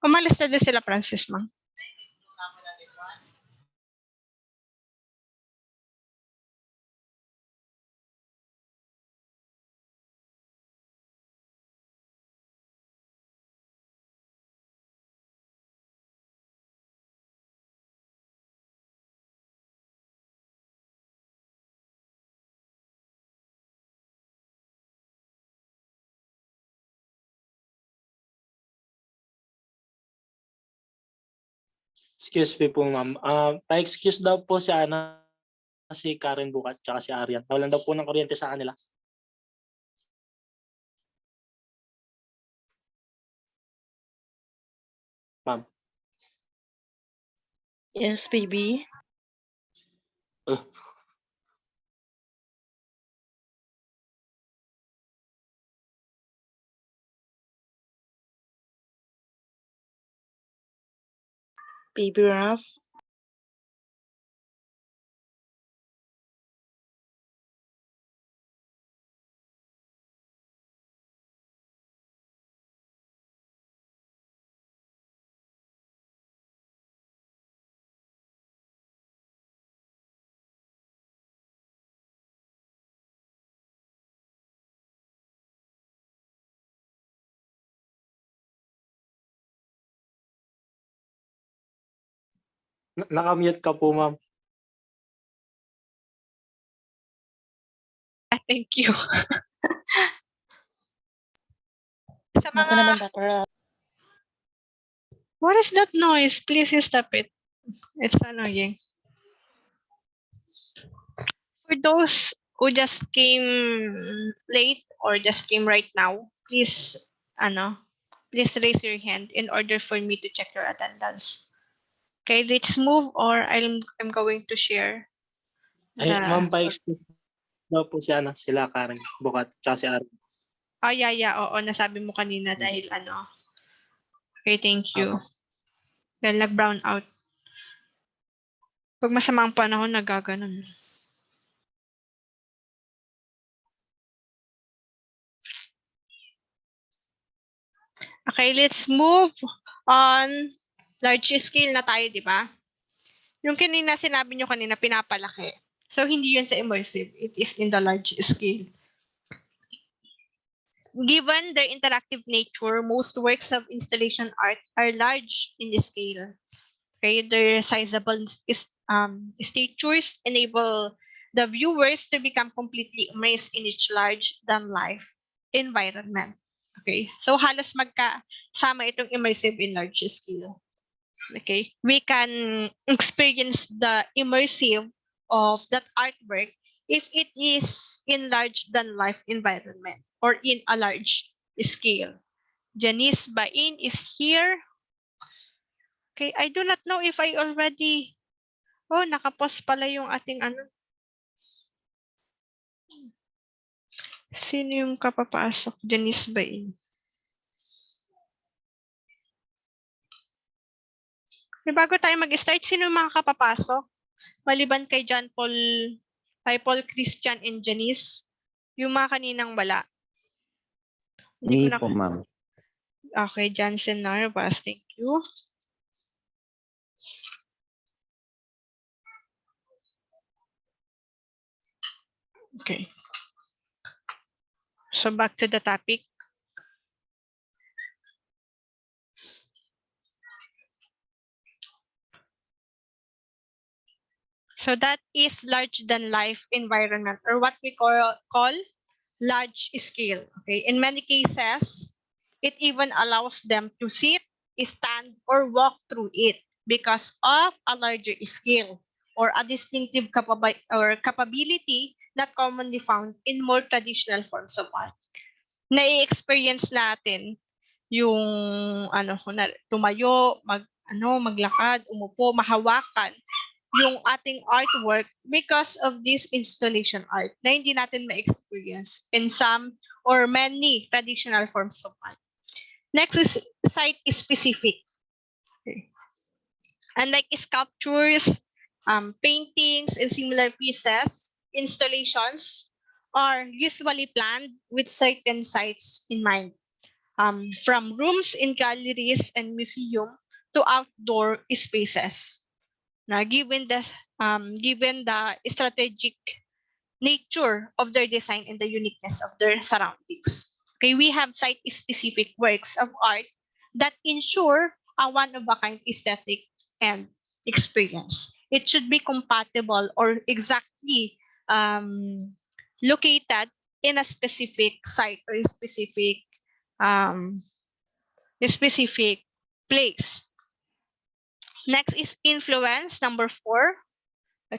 Umalis na din sila, Francis, ma'am. Excuse me po, ma'am. Pa-excuse daw po si Karen Bukat tsaka si Arian. Walang daw po ng kuryente sa kanila. Ma'am. Yes, baby. Baby Ralph. Nakamute ka po, ma'am. Thank you. Sa Ako mga... naman, Dr. Ralph. What is that noise? Please stop it. It's annoying. For those who just came late or just came right now, please, please raise your hand in order for me to check your attendance. Okay, let's move or I'm going to share. Ay, ma'am, pa-excuse daw po sila Karen Bukat tsaka si Arian. Yeah. Oo, nasabi mo kanina dahil Okay, thank you. Dahil nag-brown out. Pag masama ang panahon, nagaganon. Okay, let's move on. Large scale na tayo, di ba? Yung kanina, sinabi nyo kanina, pinapalaki. So, hindi yun sa immersive. It is in the large scale. Given their interactive nature, most works of installation art are large in scale. Okay, their sizable statures enable the viewers to become completely immersed in each large-than-life environment. Okay, so halos magkasama itong immersive in large scale. Okay, we can experience the immersive of that artwork if it is in large-than-life environment or in a large scale. Janice Bain is here. Okay, I do not know if I already... Oh, nakapost pala yung ating Sino yung kapapasok? Janice Bain. Okay, bago tayo mag-start, sino yung mga kapapasok? Maliban kay Paul Christian and Janice, yung mga kaninang wala. Me po, ma'am. Okay, Jansen Narvas, thank you. Okay. So back to the topic. So that is large-than-life environment or what we call large scale. Okay, in many cases, it even allows them to sit, stand, or walk through it because of a larger scale or a distinctive capability not commonly found in more traditional forms of art. Na-experience natin yung tumayo, maglakad, umupo, mahawakan yung ating artwork because of this installation art na hindi natin ma-experience in some or many traditional forms of art. Next is site-specific. Okay. Unlike sculptures, paintings, and similar pieces, installations are usually planned with certain sites in mind. from rooms in galleries and museum to outdoor spaces. Now, given the strategic nature of their design and the uniqueness of their surroundings. Okay, we have site-specific works of art that ensure a one-of-a-kind aesthetic and experience. It should be compatible or exactly located in a specific site or um, a specific place. Next is influence, number 4.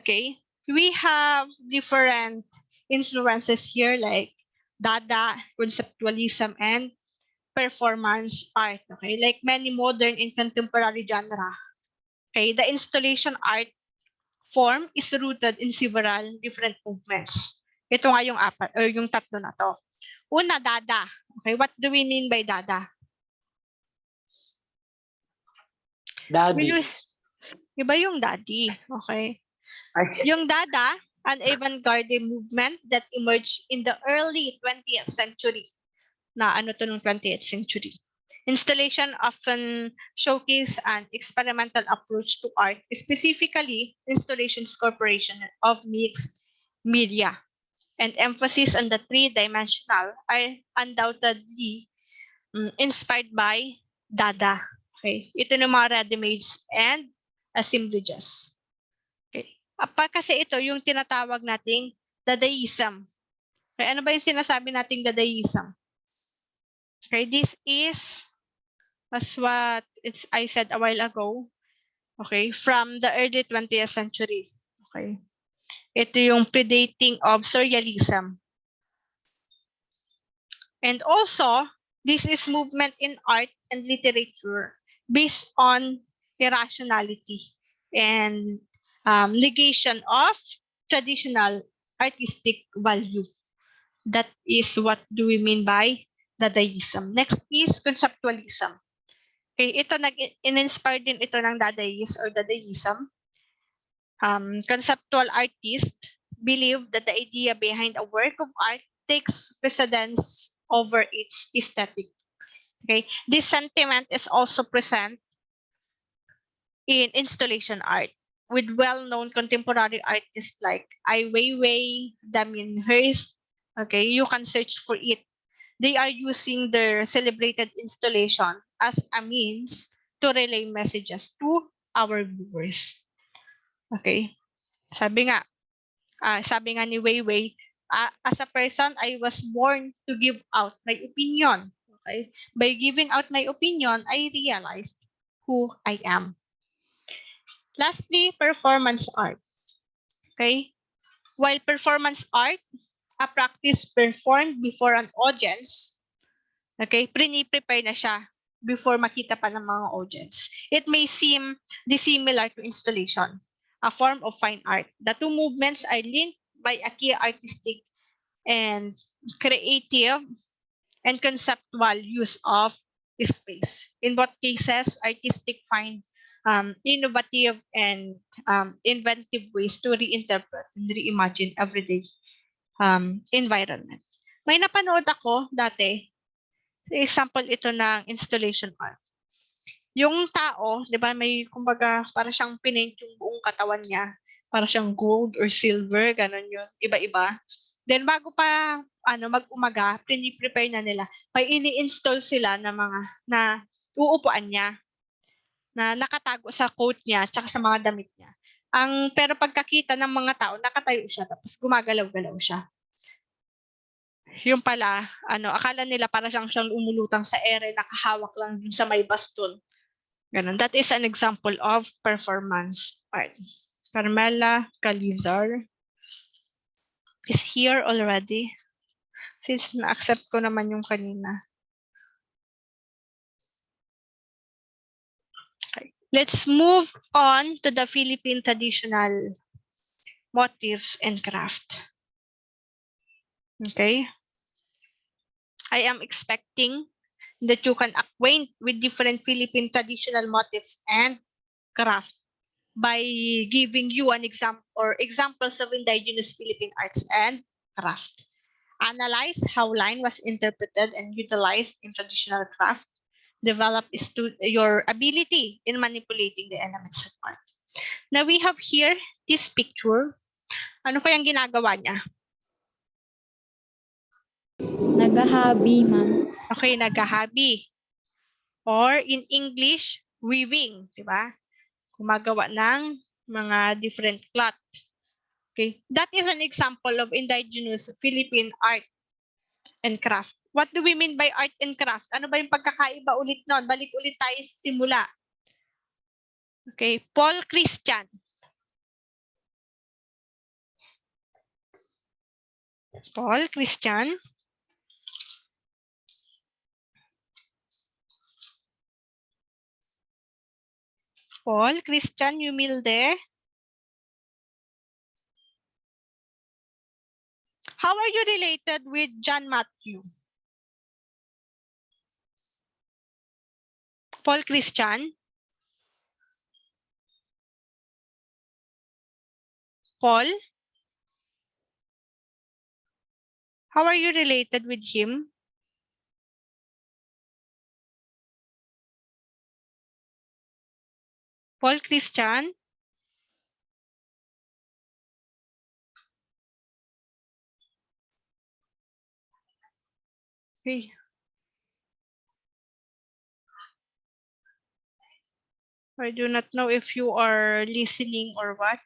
Okay, we have different influences here like Dada, conceptualism, and performance art. Okay, like many modern and contemporary genre. Okay, the installation art form is rooted in several different movements. Ito nga yung apat or yung tatlo na to. Una, Dada. Okay, what do we mean by Dada? Daddy. Iba yung daddy. Okay. Ay, Yung Dada, an avant-garde movement that emerged in the early 20th century. Na ano to nung 20th century. Installation often showcase an experimental approach to art, specifically installations corporation of mixed media, and emphasis on the three-dimensional are undoubtedly inspired by Dada. Okay. Ito ng mga ready-mades and assemblages. Okay. Kasi ito yung tinatawag nating Dadaism. Okay, ano ba yung sinasabi nating Dadaism? Okay, this is as what I said a while ago. Okay, from the early 20th century. Okay. Ito yung predating of surrealism. And also, this is movement in art and literature based on irrationality and negation of traditional artistic value. That is what do we mean by Dadaism. Next is conceptualism. Okay, ito in-inspire din ito ng Dadaist or Dadaism. Conceptual artists believe that the idea behind a work of art takes precedence over its aesthetic. Okay, this sentiment is also present in installation art with well-known contemporary artists like Ai Weiwei, Damien Hirst. Okay, you can search for it. They are using their celebrated installation as a means to relay messages to our viewers. Okay, sabi nga ni Weiwei, as a person, I was born to give out my opinion. Okay, by giving out my opinion, I realized who I am. Lastly, performance art. Okay, while performance art, a practice performed before an audience, okay, prepare na siya before makita pa ng mga audience. It may seem dissimilar to installation, a form of fine art. The two movements are linked by a key artistic and creative and conceptual use of space. In both cases, artistic find innovative and inventive ways to reinterpret and reimagine everyday environment. May napanood ako dati, example ito ng installation art. Yung tao, di ba, may kumbaga para siyang pinaint yung buong katawan niya. Para siyang gold or silver, ganun yun. Iba-iba. Then bago pa mag-umaga, prepare na nila. May ini-install sila na mga na uupuan niya na nakatago sa coat niya tsaka sa mga damit niya. Pero pagkakita ng mga tao, nakatayo siya tapos gumagalaw-galaw siya. Yung pala, akala nila para siyang umulutang sa ere, nakahawak lang dun sa may baston. Ganun. That is an example of performance art. Carmela Calizar is here already. Since na-accept ko naman yung kanina. Okay. Let's move on to the Philippine traditional motifs and craft. Okay. I am expecting that you can acquaint with different Philippine traditional motifs and craft by giving you an example or examples of indigenous Philippine arts and craft. Analyze how line was interpreted and utilized in traditional craft. Develop your ability in manipulating the elements of art. Now we have here this picture. Ano kayang ginagawa niya? Nagahabi, ma'am. Okay, naghahabi. Or in English, weaving, di ba? Gumagawa ng mga different cloth. Okay, that is an example of indigenous Philippine art and craft. What do we mean by art and craft? Ano ba yung pagkakaiba ulit nun? Balik ulit tayo sa simula. Okay, Paul Christian. Paul Christian. Paul Christian Humilde. How are you related with John Matthew? Paul Christian. Paul. How are you related with him? Paul Christian. Okay. I do not know if you are listening or what.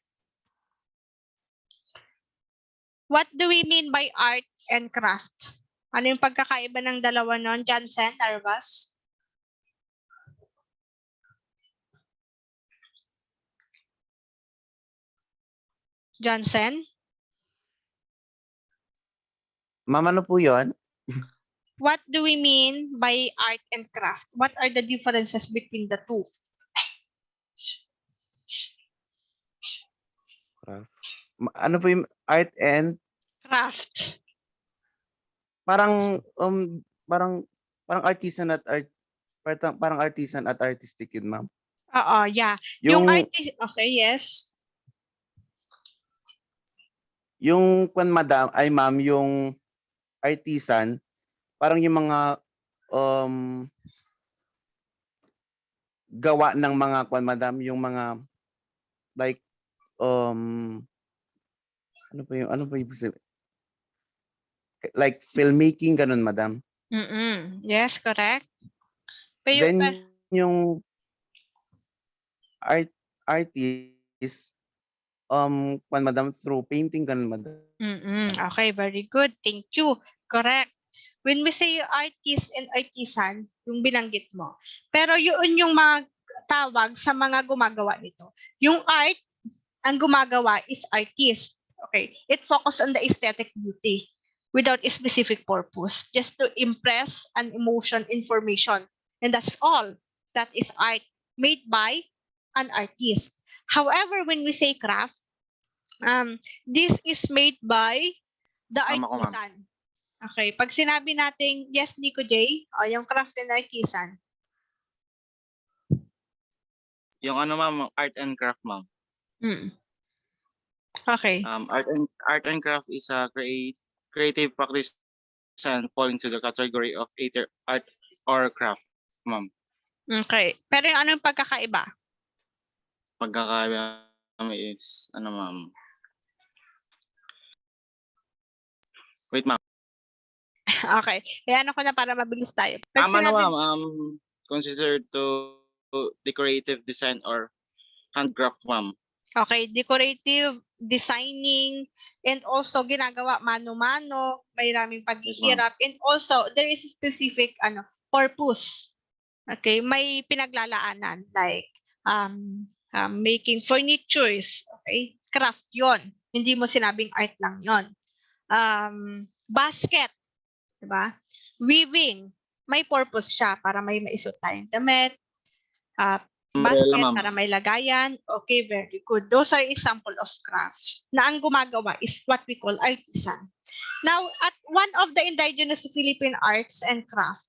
What do we mean by art and craft? Ano yung pagkakaiba ng dalawa nun? Jansen, Arvas? Jansen? Ma'am, ano po yun? What do we mean by art and craft? What are the differences between the two? Ano po yung art and Craft. parang parang artisan at parang artisan at artistic yun, ma'am. Oo, yeah. Yung artist, okay, yes. Yung ma'am, yung artisan, parang yung mga gawa ng mga madam, yung mga like ano pa yung like filmmaking ganun, madam. Yes, correct. Pero, Then yung artist madam, through painting ganun, madam. Okay, very good. Thank you. Correct. When we say artist and artisan, yung binanggit mo. Pero yun yung mga tawag sa mga gumagawa nito. Yung art, ang gumagawa is artist. Okay. It focuses on the aesthetic beauty without a specific purpose. Just to impress an emotion, information. And that's all. That is art made by an artist. However, when we say craft, this is made by the artisan. Okay, pag sinabi nating yes, Nico J, yung craft and artisan. Yung ano, ma'am, art and craft, ma'am. Okay. Art and craft is a creative practice and falling to the category of either art or craft, ma'am. Okay. Pero yung anong pagkakaiba? Pagkakaiba is ano, ma'am. Wait, ma'am. Okay. Kaya ano ko na para mabilis tayo. Ano, ma'am, considered to decorative design or handcraft, ma'am. Okay, decorative, designing, and also ginagawa mano-mano, may raming paghihirap, and also there is a specific purpose. Okay, may pinaglalaanan like making furnitures, okay? Craft 'yon. Hindi mo sinabing art lang 'yon. Basket, 'di ba? Weaving, may purpose siya para may maisot tayong damit. Basket para may lagayan. Okay, very good. Those are example of crafts na ang gumagawa is what we call artisan. Now, at one of the indigenous Philippine arts and craft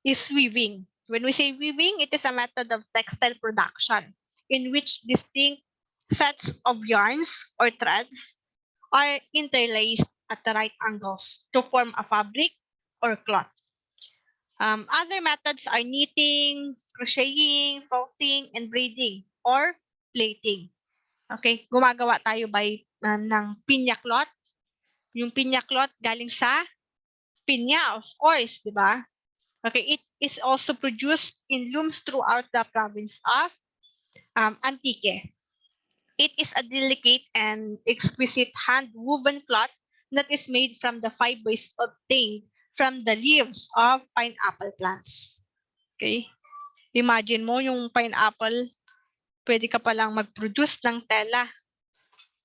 is weaving. When we say weaving, it is a method of textile production in which distinct sets of yarns or threads are interlaced at the right angles to form a fabric or cloth. Other methods are knitting, crocheting, felting, and braiding or plaiting. Okay, gumagawa tayo ng pinya cloth. Yung pinya cloth galing sa pinya, of course, di ba? Okay, it is also produced in looms throughout the province of Antique. It is a delicate and exquisite hand-woven cloth that is made from the fibers obtained from the leaves of pineapple plants. Okay? Imagine mo yung pineapple, pwede ka palang mag-produce ng tela.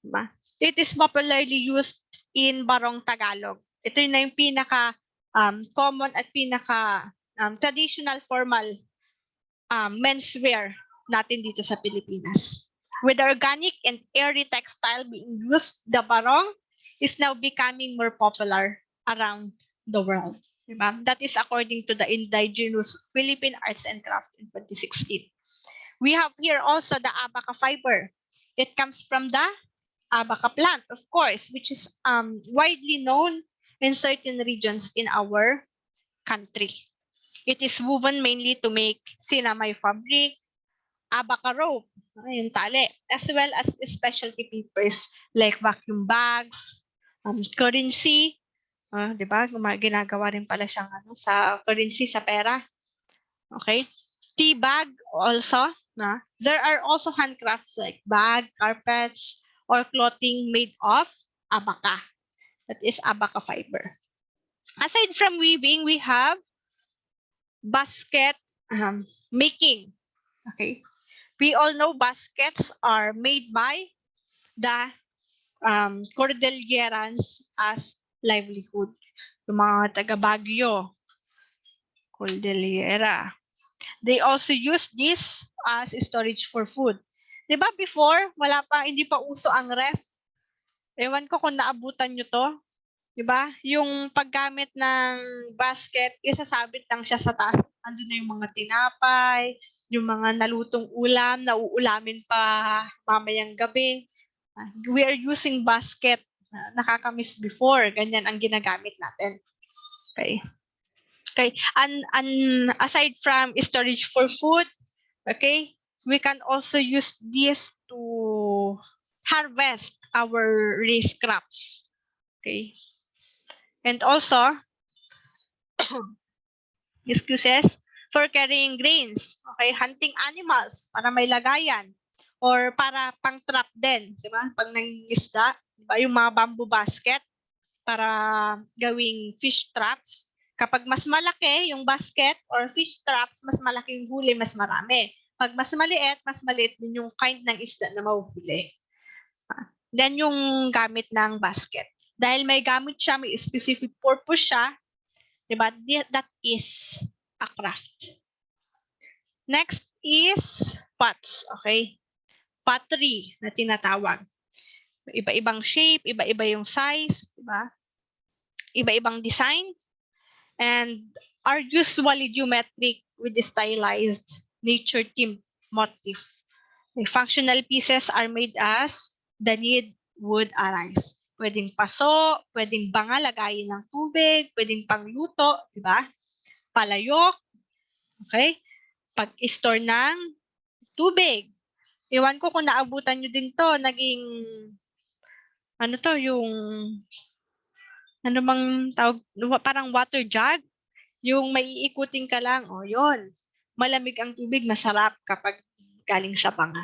Diba? It is popularly used in Barong Tagalog. Ito na yung pinaka common at pinaka traditional formal menswear natin dito sa Pilipinas. With the organic and airy textile being used, the barong is now becoming more popular around the world. Diba? That is according to the Indigenous Philippine Arts and Crafts in 2016. We have here also the abaca fiber. It comes from the abaca plant, of course, which is widely known in certain regions in our country. It is woven mainly to make sinamay fabric, abaca rope, yung tali, as well as specialty papers like vacuum bags, currency, di ba? Ginagawa rin pala siyang sa currency, sa pera. Okay? Tea bag also. There are also handcrafts like bag, carpets, or clothing made of abaca. That is abaca fiber. Aside from weaving, we have basket making. Okay? We all know baskets are made by the Cordillerans as livelihood. Yung mga taga Baguio, Cordillera. They also use this as storage for food. Diba before, hindi pa uso ang ref. Ewan ko kung naabutan nyo to. Diba? Yung paggamit ng basket, isasabit lang siya sa taas. Andun na yung mga tinapay, yung mga nalutong ulam, nauulamin pa mamayang gabi. We are using basket. Nakakamiss before. Ganyan ang ginagamit natin. Okay. Okay. And aside from storage for food, okay, we can also use this to harvest our raised crops. Okay. And also, excuses, for carrying grains. Okay, hunting animals para may lagayan. Or para pang-trap din. Diba? Pag nangingisda, diba? Yung mga bamboo basket para gawing fish traps. Kapag mas malaki yung basket or fish traps, mas malaki yung huli, mas marami. Pag mas maliit din yung kind ng isda na mahuhuli. Then yung gamit ng basket. Dahil may gamit siya, may specific purpose siya, diba? That is a craft. Next is pots, okay? Pottery na tinatawag. Iba-ibang shape, iba-iba yung size, diba? Iba-ibang design, and are usually geometric with stylized nature-themed motif. The functional pieces are made as the need would arise. Pwedeng paso, pwedeng banga lagayin ng tubig, pwedeng pangluto, di ba? Palayok, okay? Pag-store ng tubig. Iwan ko kung naabutan nyo din to, naging, yung, bang tawag, parang water jug, yung may iikutin ka lang, yun. Malamig ang tubig, masarap kapag galing sa banga.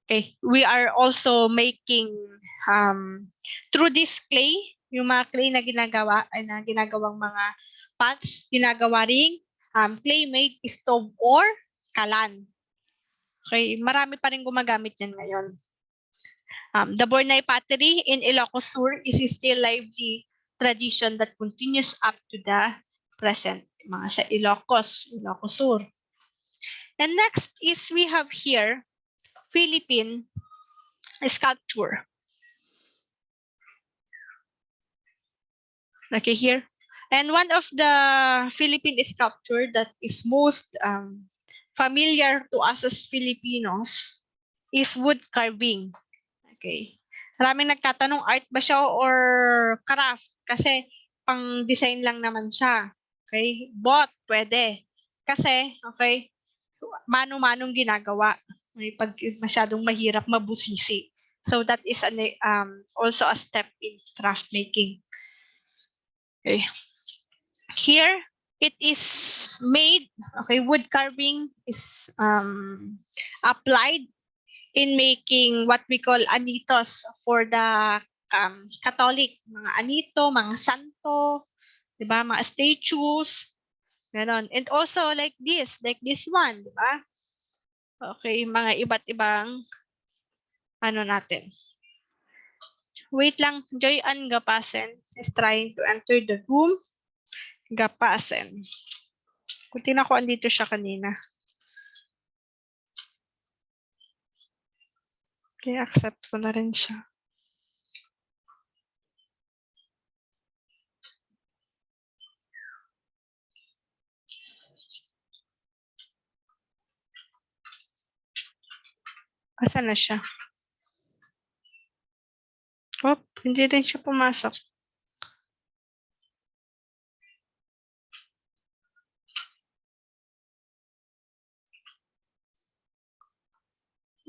Okay, we are also making through this clay, yung mga clay na ginagawang mga pots, ginagawa ring clay made stove or kalan. Okay, marami pa rin gumagamit yan ngayon. The Bornay pottery in Ilocos Sur is still lively tradition that continues up to the present, mga sa Ilocos Sur. And next is we have here Philippine sculpture. Okay, here. And one of the Philippine sculpture that is most familiar to us as Filipinos is wood carving. Okay. Maraming nagtatanong, art ba siya or craft? Kasi pang design lang naman siya. Okay? Both, pwede. Kasi, okay, mano-manong ginagawa. May pag masyadong mahirap, mabusisi. So that is also a step in craft making. Okay. Here, it is made, okay, wood carving is applied in making what we call anitos for the Catholic. Mga anito, mga santo, di ba? Mga statues, ganon. And also like this one, di ba? Okay, mga iba't ibang ano natin. Wait lang, Joy Ann Gapasen is trying to enter the room. Gapasen. Kung tingnan ko, andito siya kanina. Okay, accept ko na rin siya. Asan na siya? Oh, hindi rin siya pumasok.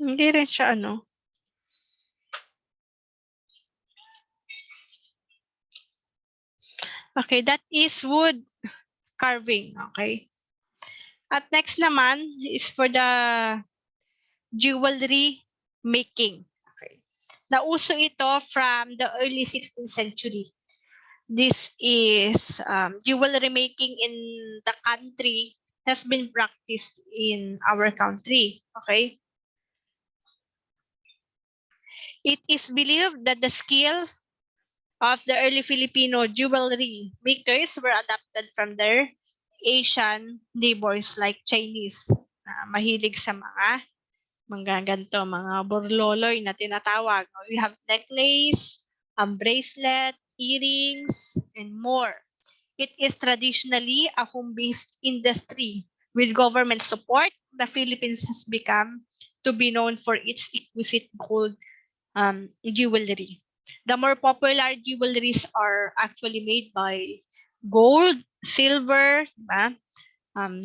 Hindi rin siya ano. Okay, that is wood carving. Okay. At next naman is for the jewelry making. Okay. Nauso ito from the early 16th century. This is jewelry making in the country has been practiced in our country. Okay. It is believed that the skills of the early Filipino jewelry makers were adapted from their Asian neighbors like Chinese. Mahilig sa mga ganito, mga borloloy na tinatawag. We have necklace, bracelet, earrings, and more. It is traditionally a home-based industry. With government support, the Philippines has become to be known for its exquisite gold jewelry. The more popular jewelries are actually made by gold, silver, diba?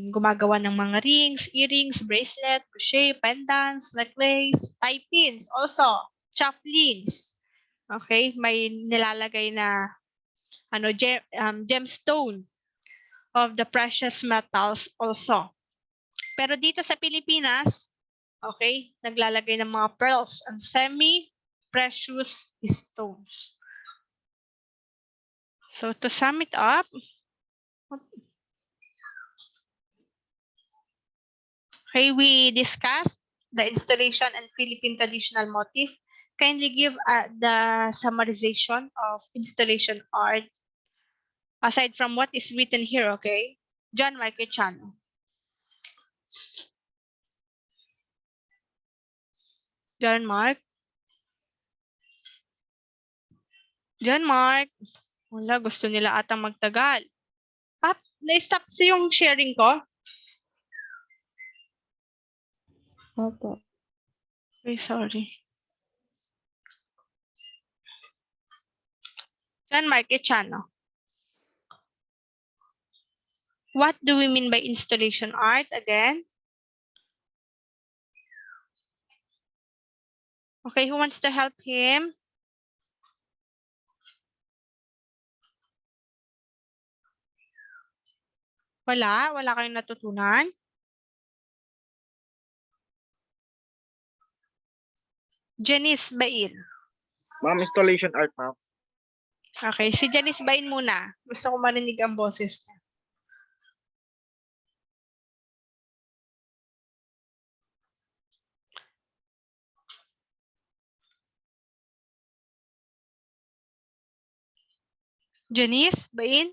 Gumagawa ng mga rings, earrings, bracelet, crochet, pendants, necklace, tie pins, also chafflings. Okay, may nilalagay na gemstone of the precious metals also. Pero dito sa Pilipinas, okay, naglalagay ng mga pearls and semi-precious stones. So to sum it up, okay, we discussed the installation and Philippine traditional motif. Kindly give the summarization of installation art aside from what is written here, okay? John Marquechano. John Mark. John Mark. Wala, gusto nila atang magtagal. Na-stop si yung sharing ko? Opo. Okay, sorry. John Marquechano. What do we mean by installation art again? Okay, who wants to help him? Wala kayong natutunan? Janice Bain. Ma'am, installation art, ma'am. Okay, si Janice Bain muna. Gusto ko marinig ang boses niya. Janice Bain?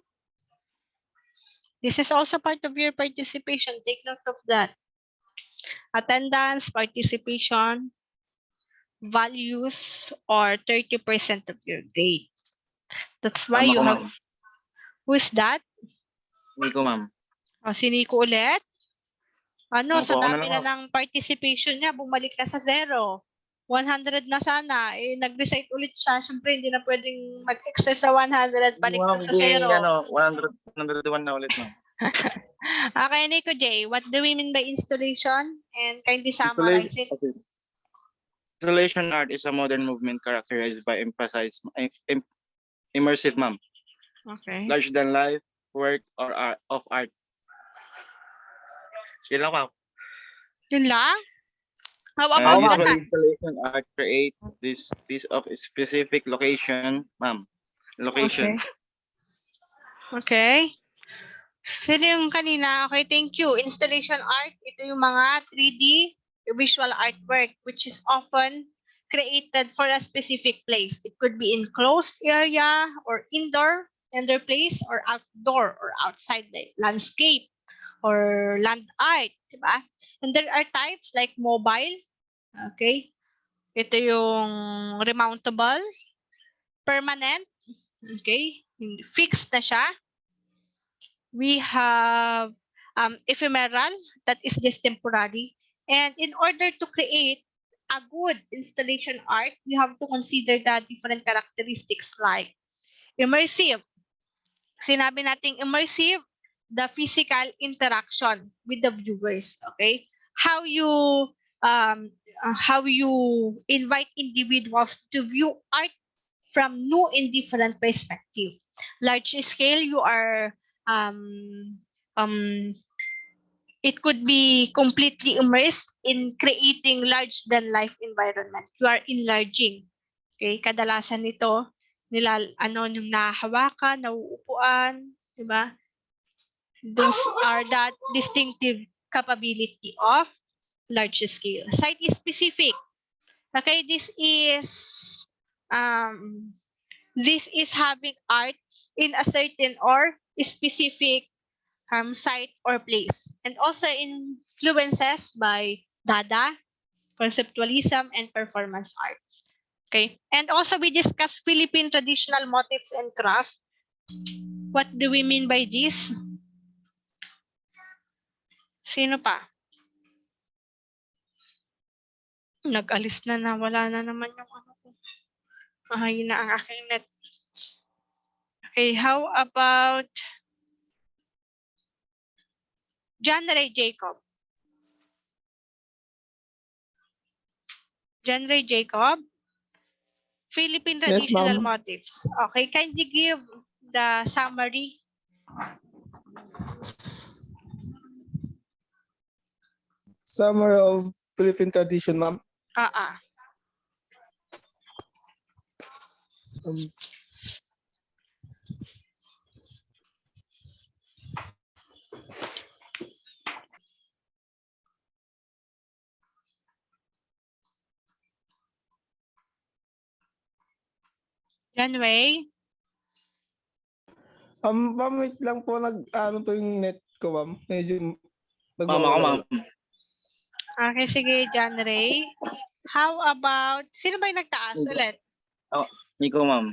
This is also part of your participation. Take note of that. Attendance, participation, values, or 30% of your grade. That's why Tama you ko, have... ma'am. Who's that? Nico, ma'am. Si Nico ulit? Sa Opo, ako na dami lang, na ng participation niya, bumalik na sa 0. 100 na sana. Eh, nag-recite ulit siya. Siyempre, hindi na pwedeng mag-excess sa 100. Balik Ma'am, na sa zero. 101 na ulit, ma'am. Okay, Nico J, what do we mean by installation? And kindly summarize it. Okay. Installation art is a modern movement characterized by immersive, ma'am, Okay. larger than life work or of art. Yun lang, ma'am. Yun lang? How about Usually that? installation art create this of a specific location, ma'am. Location. Okay. Sino yung kanina? Okay, thank you. Installation art, ito yung mga 3D visual artwork which is often created for a specific place. It could be in closed area or indoor place or outdoor or outside the landscape or land art, diba? And there are types like mobile, okay? Ito yung remountable, permanent, okay? Fixed na siya. We have ephemeral, that is just temporary. And in order to create a good installation art, we have to consider the different characteristics like immersive. Sinabi nating immersive, the physical interaction with the viewers, okay? How you invite individuals to view art from new and different perspective. Large scale, you are it could be completely immersed in creating large than life environment. You are enlarging. Okay, kadalasan nito yung nahahawakan, nauupuan, di ba? Those are the distinctive capability of large scale. Site is specific. Okay, this is having art in a certain or specific site or place, and also influences by Dada, conceptualism, and performance art. Okay, and also we discussed Philippine traditional motifs and craft. What do we mean by this? Sino pa? Nag-alis na, wala na naman yung ano ko. Mahina ang aking net. Okay, how about John Ray Jacob? John Ray Jacob? Philippine Yes, traditional ma'am. motifs. Okay, kindly give the summary. Summary of Philippine tradition, ma'am. Um, Janway? ma'am, wait lang po, ano po yung net ko, ma'am. Medyo Ma'am, ako, ma'am. Okay, sige, John Ray. How about, sino ba yung nagtaas ulit? Nico, ma'am.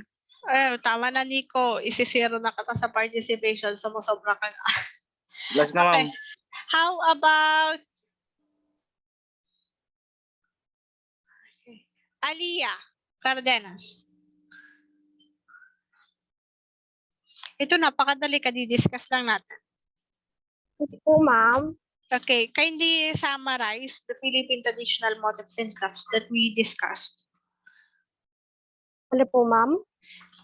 Tama na, Nico. Isisiro na kita sa participation. Sumusobra ka na. Last na, ma'am. Okay. How about Aliyah Cardenas? Ito, napakadali. Kadi-discuss lang natin. Yes po, ma'am. Okay, kindly summarize the Philippine traditional motifs and crafts that we discussed. Ano po, ma'am?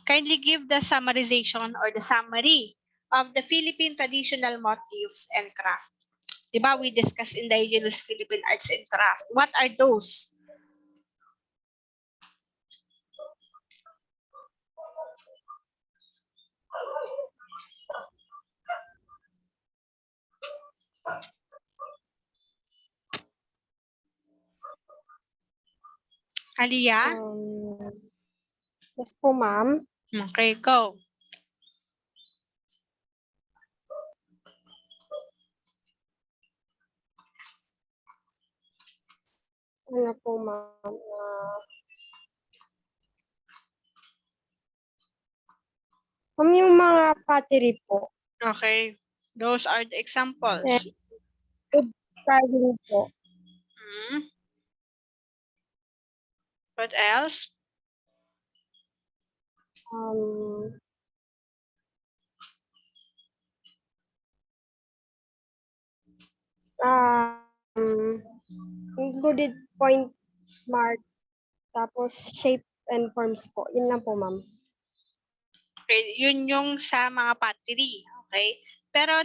Kindly give the summarization or the summary of the Philippine traditional motifs and craft. Diba, we discussed indigenous Philippine arts and craft. What are those? Aliyah? Yes po, ma'am. Okay, go. Ano po, ma'am? Ma'am, yung mga pottery po. Okay. Those are the examples. Wood carving po. Hmm. What else? Um, um, included point mark, tapos shape and forms po. Yun lang po, ma'am. Okay, yun yung sa mga pottery. Okay? Pero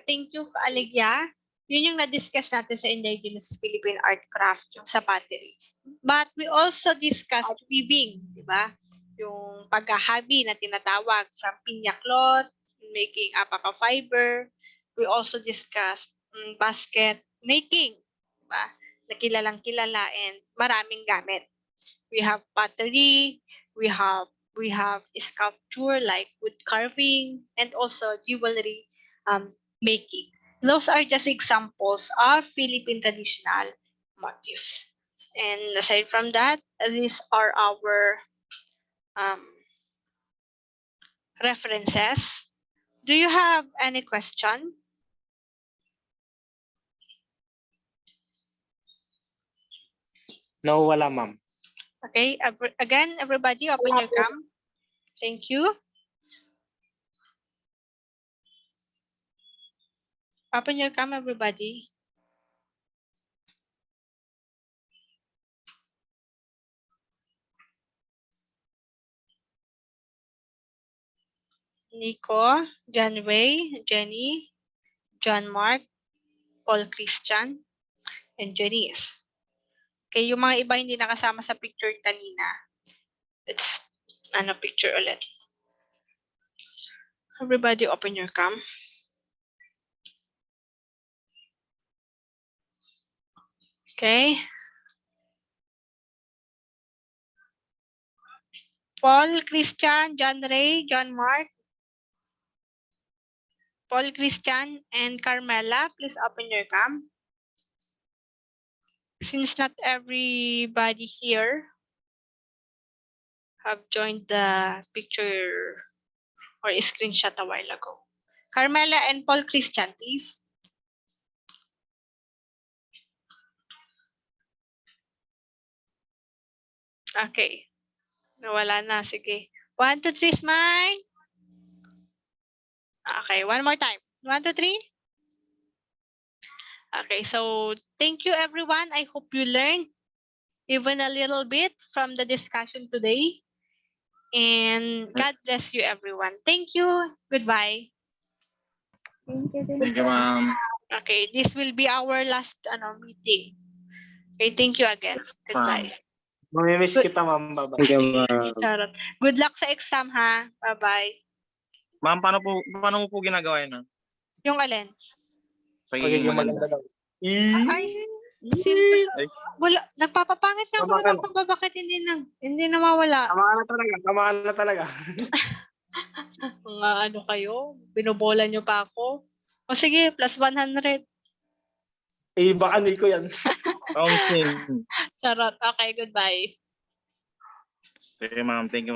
thank you, Aligya. Yun yung na-discuss natin sa Indigenous Philippine Art Craft, yung sa pottery. But we also discussed weaving, di ba? Yung paghahabi na tinatawag from pinya cloth, making apaka fiber. We also discussed basket making, di ba? Na kilalang kilala and maraming gamit. We have pottery, we have sculpture like wood carving, and also jewelry making. Those are just examples of Philippine traditional motifs. And aside from that, these are our um, references. Do you have any question? No, wala ma'am. Okay, again, everybody open your cam. Thank you. Open your cam, everybody. Nico, John Wei, Jenny, John Mark, Paul Christian, and Janice. Okay, yung mga iba hindi nakasama sa picture kanina. Let's, picture ulit. Everybody open your cam. Okay. Paul Christian, John Ray, John Mark, Paul Christian, and Carmela, please open your cam. Since not everybody here have joined the picture or screenshot a while ago. Carmela and Paul Christian, please. Okay. Nawala na. Sige. 1, 2, 3, smile. Okay, one more time. 1, 2, 3. Okay, so thank you everyone. I hope you learned even a little bit from the discussion today. And God bless you everyone. Thank you. Goodbye. Thank you. Thank you, ma'am. Okay, this will be our last meeting. Okay, thank you again. Goodbye. Mamimiss kita ma'am. Bye-bye. Thank you, ma'am. Charot. Good luck sa exam ha. Bye-bye. Ma'am, paano mo po ginagawa yun? Yung alin? Pagiging Pagiging maganda. maganda daw. Ay, simple. Ay. Wala, nagpapapangit na ako Tama ka ng bakit hindi nawawala. Tama ka na talaga. Tama ka na talaga. Mga ano kayo, binobola nyo pa ako. O sige, plus 100. Eh, baka Nico yan. Oh, Miss Ning. Charot. Okay, goodbye. Okay, ma'am. Thank you.